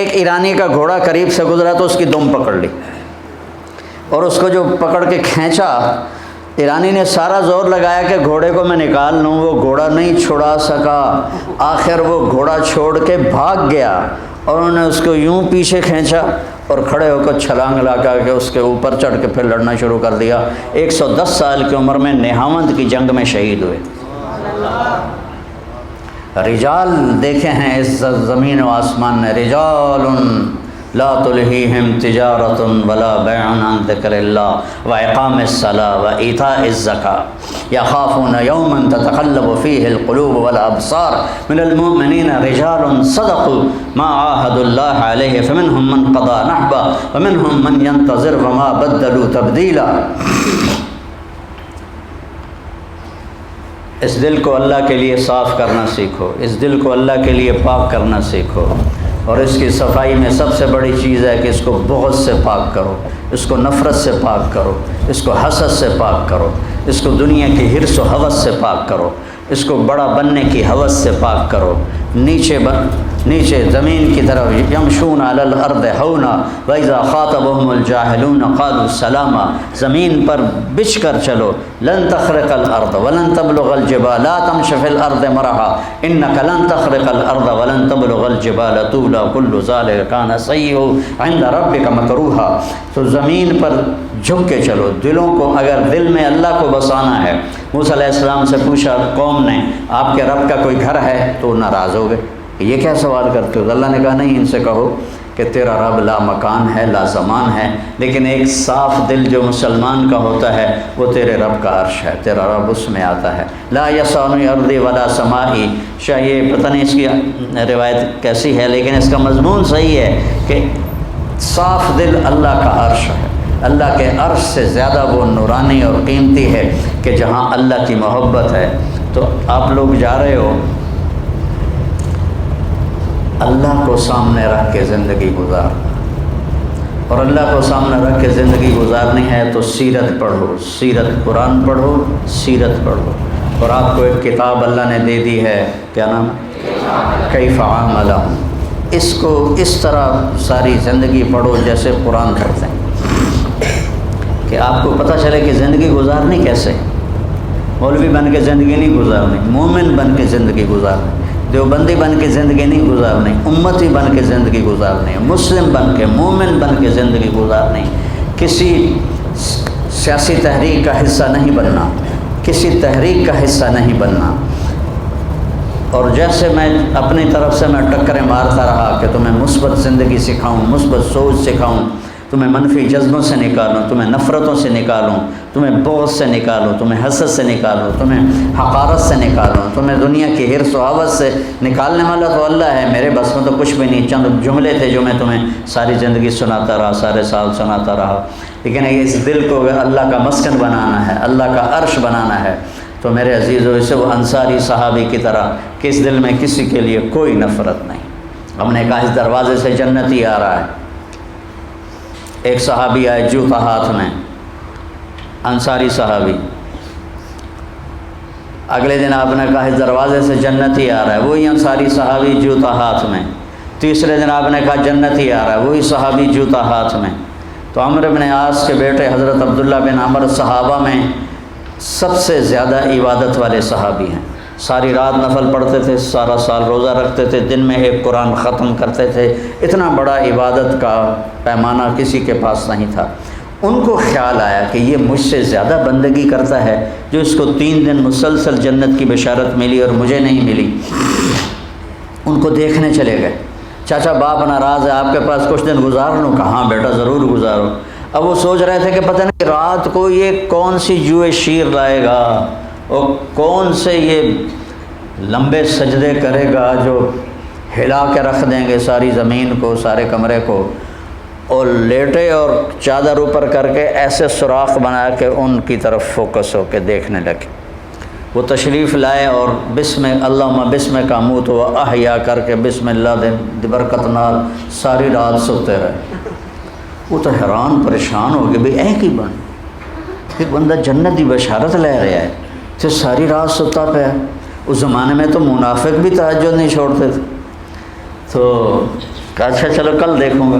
ایک ایرانی کا گھوڑا قریب سے گزرا تو اس کی دم پکڑ لی اور اس کو جو پکڑ کے کھینچا، ایرانی نے سارا زور لگایا کہ گھوڑے کو میں نکال لوں، وہ گھوڑا نہیں چھڑا سکا۔ آخر وہ گھوڑا چھوڑ کے بھاگ گیا اور انہوں نے اس کو یوں پیچھے کھینچا اور کھڑے ہو کر چھلانگ لگا کے اس کے اوپر چڑھ کے پھر لڑنا شروع کر دیا۔ 110 سال کی عمر میں نہاوند کی جنگ میں شہید ہوئے۔ رجال دیکھے ہیں اس زمین و آسمان میں، رجال لا تلہیہم تجارت ولا بیع عن ذکر اللہ واقام الصلاۃ وایتاء الزکاۃ یخافون یوما تتقلب فیہ القلوب والابصار من المؤمنین رجال صدقوا ما عاہدوا اللہ علیہ فمنہم من قضى نحبہ ومنہم من ينتظر وما بدلوا تبدیلا۔ اس دل کو اللہ کے لیے صاف کرنا سیکھو، اس دل کو اللہ کے لیے پاک کرنا سیکھو، اور اس کی صفائی میں سب سے بڑی چیز ہے کہ اس کو بغض سے پاک کرو، اس کو نفرت سے پاک کرو، اس کو حسد سے پاک کرو، اس کو دنیا کی حرص و ہوس سے پاک کرو، اس کو بڑا بننے کی ہوس سے پاک کرو۔ نیچے زمین کی طرف یمشون علی الارض ہونا واذا خاطبهم الجاہلون قالوا سلاما، زمین پر بچھ کر چلو، لن تخرق الارض ولن تبلغ الجبال لا تمش فی الارض مرحا انک لن تخرق الارض ولن تبلغ الجبال طولا کل ذلک کان سیئہ عند ربک مکروہا۔ تو زمین پر جھک کے چلو، دلوں کو اگر دل میں اللہ کو بسانا ہے۔ موسیٰ علیہ السلام سے پوچھا قوم نے، آپ کے رب کا کوئی گھر ہے؟ تو ناراض ہو گئے، یہ کیا سوال کرتے ہو؟ اللہ نے کہا نہیں، ان سے کہو کہ تیرا رب لا مکان ہے لا زمان ہے، لیکن ایک صاف دل جو مسلمان کا ہوتا ہے وہ تیرے رب کا عرش ہے، تیرا رب اس میں آتا ہے۔ لا یسعنی ارضی ولا سمائی، شاید یہ پتہ نہیں اس کی روایت کیسی ہے، لیکن اس کا مضمون صحیح ہے کہ صاف دل اللہ کا عرش ہے۔ اللہ کے عرش سے زیادہ وہ نورانی اور قیمتی ہے کہ جہاں اللہ کی محبت ہے۔ تو آپ لوگ جا رہے ہو، اللہ کو سامنے رکھ کے زندگی گزارنا، اور اللہ کو سامنے رکھ کے زندگی گزارنی ہے تو سیرت پڑھو، سیرت قرآن پڑھو، سیرت پڑھو۔ اور آپ کو ایک کتاب اللہ نے دے دی ہے، کیا نام ہے؟ کیف عاملہم۔ اس کو اس طرح ساری زندگی پڑھو جیسے قرآن پڑھتے ہیں، کہ آپ کو پتہ چلے کہ زندگی گزارنی کیسے۔ مولوی بن کے زندگی نہیں گزارنی، مومن بن کے زندگی گزارنی، دیوبندی بن کے زندگی نہیں گزارنی، امتی بن کے زندگی گزارنی، مسلم بن کے مومن بن کے زندگی گزارنی۔ کسی سیاسی تحریک کا حصہ نہیں بننا، کسی تحریک کا حصہ نہیں بننا۔ اور جیسے میں اپنی طرف سے میں ٹکریں مارتا رہا کہ تمہیں مثبت زندگی سکھاؤں، مثبت سوچ سکھاؤں، تمہیں منفی جذبوں سے نکالوں، تمہیں نفرتوں سے نکالوں، تمہیں بغض سے نکالوں، تمہیں حسد سے نکالوں، تمہیں حقارت سے نکالوں، تمہیں دنیا کی حرص و ہوس سے نکالنے والا تو اللہ ہے، میرے بس میں تو کچھ بھی نہیں۔ چند جملے تھے جو میں تمہیں ساری زندگی سناتا رہا، سارے سال سناتا رہا، لیکن اس دل کو اللہ کا مسکن بنانا ہے، اللہ کا عرش بنانا ہے۔ تو میرے عزیزو، اسے وہ انصاری صحابی کی طرح کہ اس دل میں کسی کے لیے کوئی نفرت نہیں۔ ہم نے کہا اس دروازے سے جنت ہی آ رہا ہے۔ ایک صحابی آئے جوتا ہاتھ میں، انصاری صحابی، اگلے دن آپ نے کہا اس دروازے سے جنت ہی آ رہا ہے، وہی انصاری صحابی جوتا ہاتھ میں۔ تیسرے دن آپ نے کہا جنت ہی آ رہا ہے، وہی صحابی جوتا ہاتھ میں۔ تو عمرو بن عاص کے بیٹے حضرت عبداللہ بن عمر صحابہ میں سب سے زیادہ عبادت والے صحابی ہیں، ساری رات نفل پڑھتے تھے، سارا سال روزہ رکھتے تھے، دن میں ایک قرآن ختم کرتے تھے، اتنا بڑا عبادت کا پیمانہ کسی کے پاس نہیں تھا۔ ان کو خیال آیا کہ یہ مجھ سے زیادہ بندگی کرتا ہے، جو اس کو 3 دن مسلسل جنت کی بشارت ملی اور مجھے نہیں ملی۔ ان کو دیکھنے چلے گئے، چاچا باپ ناراض ہے، آپ کے پاس کچھ دن گزار لوں؟ کہاں بیٹا ضرور گزارو۔ اب وہ سوچ رہے تھے کہ پتہ نہیں رات کو یہ کون سی جوئے شیر لائے گا، اور کون سے یہ لمبے سجدے کرے گا جو ہلا کے رکھ دیں گے ساری زمین کو، سارے کمرے کو، اور لیٹے اور چادر اوپر کر کے ایسے سوراخ بنا کے ان کی طرف فوکس ہو کے دیکھنے لگے۔ وہ تشریف لائے اور اللہم بسم کا موت و احیا کر کے بسم اللہ دے برکت نال ساری رات سوتے رہے۔ وہ تو حیران پریشان ہو گئے، بھئی ایک ہی ایک بندہ جنت کی بشارت لے رہا ہے تو ساری رات ستا پیا۔ اس زمانے میں تو منافق بھی تہجد نہیں چھوڑتے تھے۔ تو کہا اچھا چلو کل دیکھوں گا۔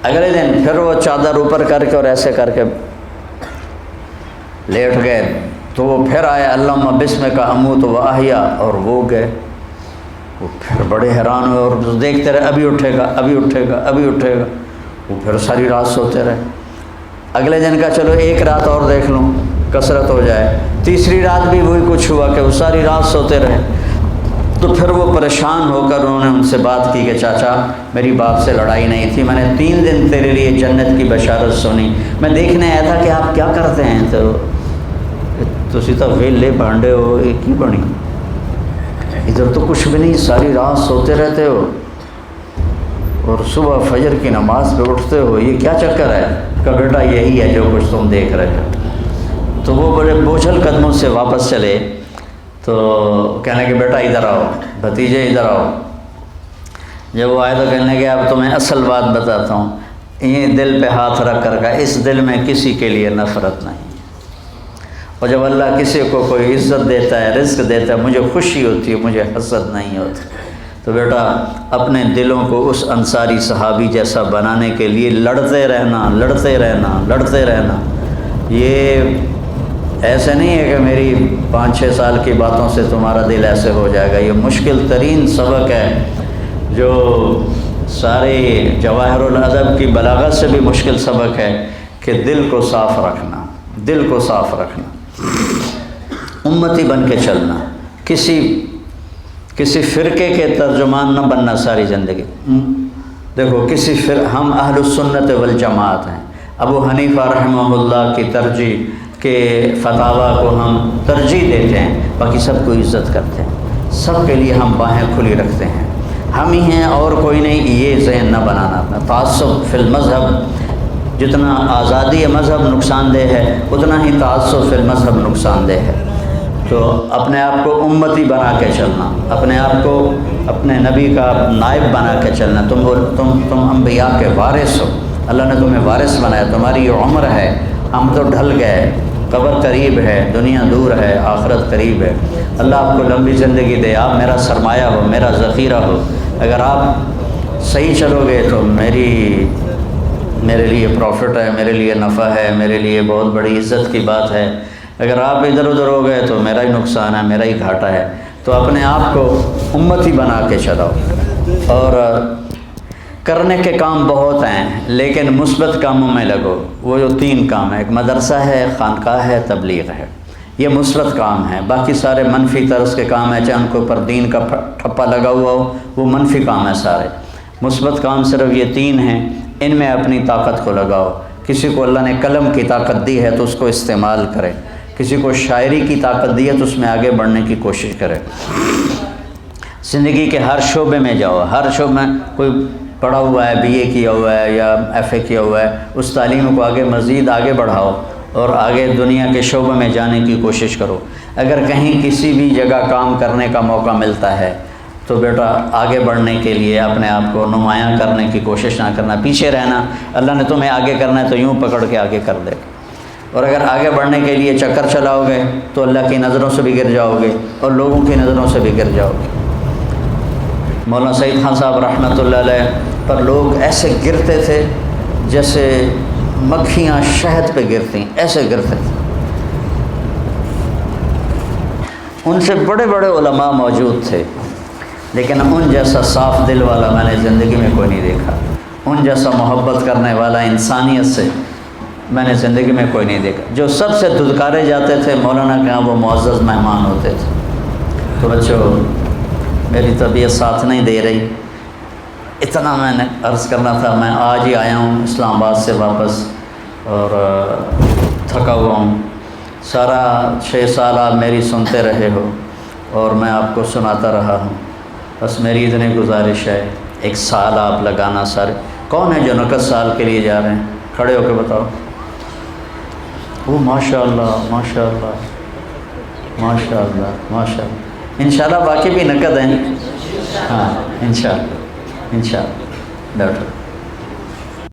اگلے دن پھر وہ چادر اوپر کر کے اور ایسے کر کے لیٹ گئے، تو وہ پھر آیا اللہم بسمک اموت و احیا، اور وہ گئے۔ وہ پھر بڑے حیران ہوئے اور دیکھتے رہے ابھی اٹھے گا ابھی اٹھے گا ابھی اٹھے گا، وہ پھر ساری رات سوتے رہے۔ اگلے دن کا چلو ایک رات اور دیکھ لوں کثرت ہو جائے، تیسری رات بھی وہی کچھ ہوا کہ وہ ساری رات سوتے رہے۔ تو پھر وہ پریشان ہو کر انہوں نے ان سے بات کی کہ چاچا میری باپ سے لڑائی نہیں تھی، میں نے 3 دن تیرے لیے جنت کی بشارت سنی، میں دیکھنے آیا تھا کہ آپ کیا کرتے ہیں، تو اسی طرح ویلے بانڈے ہو ایک ہی بنی، ادھر تو کچھ بھی نہیں، ساری رات سوتے رہتے ہو اور صبح فجر کی نماز پہ اٹھتے ہو، یہ کیا چکر ہے؟ کہ بیٹا یہی ہے جو کچھ تم دیکھ رہے ہو۔ تو وہ بڑے بوجھل قدموں سے واپس چلے، تو کہنے کہ بیٹا ادھر آؤ، بھتیجے ادھر آؤ۔ جب وہ آئے تو کہنے کہ اب تمہیں اصل بات بتاتا ہوں، یہ دل پہ ہاتھ رکھ کر کا اس دل میں کسی کے لیے نفرت نہیں، اور جب اللہ کسی کو کوئی عزت دیتا ہے رزق دیتا ہے مجھے خوشی ہوتی ہے، مجھے حسد نہیں ہوتی۔ تو بیٹا اپنے دلوں کو اس انصاری صحابی جیسا بنانے کے لیے لڑتے رہنا لڑتے رہنا لڑتے رہنا۔ یہ ایسے نہیں ہے کہ میری 5-6 سال کی باتوں سے تمہارا دل ایسے ہو جائے گا، یہ مشکل ترین سبق ہے، جو سارے جواہر الادب کی بلاغت سے بھی مشکل سبق ہے کہ دل کو صاف رکھنا، دل کو صاف رکھنا، امتی بن کے چلنا، کسی فرقے کے ترجمان نہ بننا ساری زندگی۔ دیکھو ہم اہل السنت والجماعت ہیں، ابو حنیفہ رحمہ اللہ کی ترجیح کے فتاویٰ کو ہم ترجیح دیتے ہیں، باقی سب کو عزت کرتے ہیں، سب کے لیے ہم باہیں کھلی رکھتے ہیں، ہم ہی ہیں اور کوئی نہیں، یہ ذہن نہ بنانا اپنا۔ تعصب فی المذہب، جتنا آزادی مذہب نقصان دہ ہے اتنا ہی تعصب فی المذہب نقصان دہ ہے۔ تو اپنے آپ کو امتی بنا کے چلنا، اپنے آپ کو اپنے نبی کا نائب بنا کے چلنا، تم انبیاء کے وارث ہو، اللہ نے تمہیں وارث بنایا، تمہاری یہ عمر ہے، ہم تو ڈھل گئے، قبر قریب ہے، دنیا دور ہے، آخرت قریب ہے، اللہ آپ کو لمبی زندگی دے، آپ میرا سرمایہ ہو، میرا ذخیرہ ہو، اگر آپ صحیح چلو گے تو میرے لیے پروفٹ ہے، میرے لیے نفع ہے، میرے لیے بہت بڑی عزت کی بات ہے، اگر آپ ادھر ادھر ہو گئے تو میرا ہی نقصان ہے، میرا ہی گھاٹا ہے۔ تو اپنے آپ کو امتی بنا کے چلاؤ، اور کرنے کے کام بہت ہیں لیکن مثبت کاموں میں لگو۔ وہ جو 3 کام ہیں، ایک مدرسہ ہے، خانقاہ ہے، تبلیغ ہے، یہ مثبت کام ہیں، باقی سارے منفی طرز کے کام ہیں، چاہے ان کے اوپر دین کا ٹھپا لگا ہوا ہو، وہ منفی کام ہیں سارے۔ مثبت کام صرف یہ 3 ہیں، ان میں اپنی طاقت کو لگاؤ۔ کسی کو اللہ نے قلم کی طاقت دی ہے تو اس کو استعمال کرے، کسی کو شاعری کی طاقت دی ہے تو اس میں آگے بڑھنے کی کوشش کرے۔ زندگی کے ہر شعبے میں جاؤ، ہر شعبے میں کوئی پڑھا ہوا ہے، BA کیا ہوا ہے یا FA کیا ہوا ہے، اس تعلیم کو مزید آگے بڑھاؤ اور آگے دنیا کے شعبے میں جانے کی کوشش کرو۔ اگر کہیں کسی بھی جگہ کام کرنے کا موقع ملتا ہے تو بیٹا آگے بڑھنے کے لیے اپنے آپ کو نمایاں کرنے کی کوشش نہ کرنا، پیچھے رہنا۔ اللہ نے تمہیں آگے کرنا ہے تو یوں پکڑ کے آگے کر دے، اور اگر آگے بڑھنے کے لیے چکر چلاؤ گے تو اللہ کی نظروں سے بھی گر جاؤ گے اور لوگوں کی نظروں سے بھی گر جاؤ گے۔ مولانا سعید خان صاحب رحمۃ اللہ علیہ پر لوگ ایسے گرتے تھے جیسے مکھیاں شہد پہ گرتی، ایسے گرتے تھے۔ ان سے بڑے بڑے علماء موجود تھے لیکن ان جیسا صاف دل والا میں نے زندگی میں کوئی نہیں دیکھا، ان جیسا محبت کرنے والا انسانیت سے میں نے زندگی میں کوئی نہیں دیکھا۔ جو سب سے دھتکارے جاتے تھے مولانا کے ہاں وہ معزز مہمان ہوتے تھے۔ تو بچوں میری طبیعت ساتھ نہیں دے رہی، اتنا میں نے عرض کرنا تھا۔ میں آج ہی آیا ہوں اسلام آباد سے واپس اور تھکا ہوا ہوں، سارا 6 سال آپ میری سنتے رہے ہو اور میں آپ کو سناتا رہا ہوں، بس میری اتنی گزارش ہے 1 سال آپ لگانا سارے۔ کون ہے جو 90 سال کے لیے جا رہے ہیں؟ کھڑے ہو کے بتاؤ۔ وہ ماشاء اللہ ماشاء اللہ ماشاء اللہ ماشاء اللہ، انشاءاللہ باقی بھی نقد ہیں، ہاں انشاءاللہ انشاءاللہ بیٹھو۔